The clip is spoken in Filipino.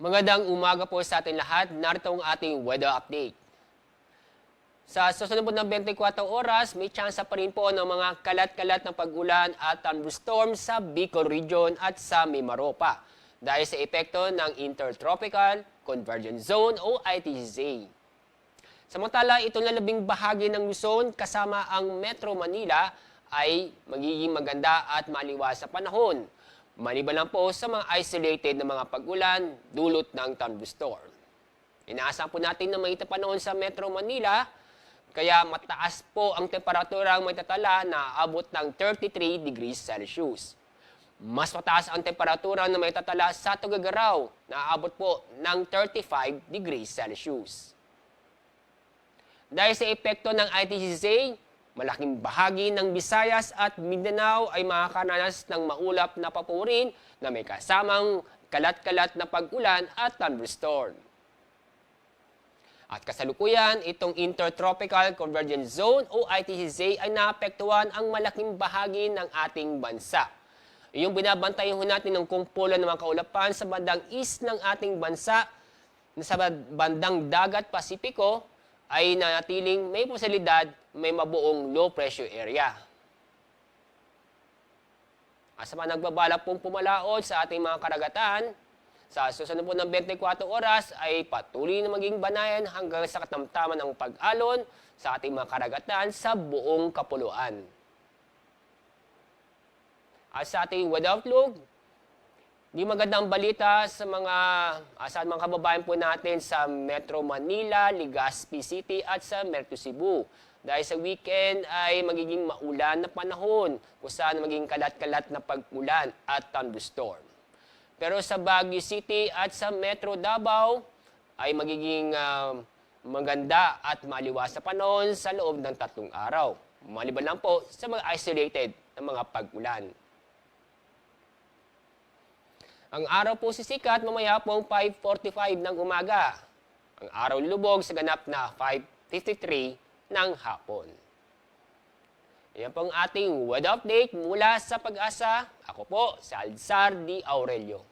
Magandang umaga po sa ating lahat. Narito ang ating weather update. Sa susunod po ng 24 oras, may tsansa pa rin po ng mga kalat-kalat na pag-ulan at thunderstorm sa Bicol Region at sa Mimaropa dahil sa epekto ng Intertropical Convergence Zone o ITZ. Samantala, itong lalabing bahagi ng Luzon kasama ang Metro Manila ay magiging maganda at maliwas sa panahon. Maliban lang po sa mga isolated na mga pag-ulan dulot ng thunderstorm. Inaasahan po natin na mainit na panahon sa Metro Manila, kaya mataas po ang temperaturang may tatala na abot ng 33 degrees Celsius. Mas mataas ang temperatura na may tatala sa Tuguegarao na abot po ng 35 degrees Celsius. Dahil sa epekto ng ITZ, malaking bahagi ng Visayas at Mindanao ay makakaranas ng maulap na papurin na may kasamang kalat-kalat na pag-ulan at thunderstorm. At kasalukuyan, itong Intertropical Convergence Zone o ITZ ay naapektuhan ang malaking bahagi ng ating bansa. Yung binabantayan natin ng kumpulan ng mga kaulapan sa bandang east ng ating bansa, sa bandang dagat Pasipiko, ay nanatiling may posibilidad may mabuong low pressure area. At sa mga nagbabalak pong pumalaot sa ating mga karagatan, sa susunod po ng 24 oras ay patuloy na maging banayan hanggang sa katamtaman ng pag-alon sa ating mga karagatan sa buong kapuluan. At sa ating weather outlook, di magandang balita sa mga kababayan po natin sa Metro Manila, Legazpi City at sa Metro Cebu. Dahil sa weekend ay magiging maulan na panahon kung saan magiging kalat-kalat na pag-ulan at thunderstorm. Pero sa Baguio City at sa Metro Davao ay magiging maganda at maliwas na panahon sa loob ng 3 araw. Maliban lang po sa mga isolated na mga pag-ulan. Ang araw po sisikat mamaya pong 5:45 ng umaga. Ang araw lulubog sa ganap na 5:53 ng hapon. Yan pong ating weather update mula sa Pag-asa. Ako po, si Alzar D. Aurelio.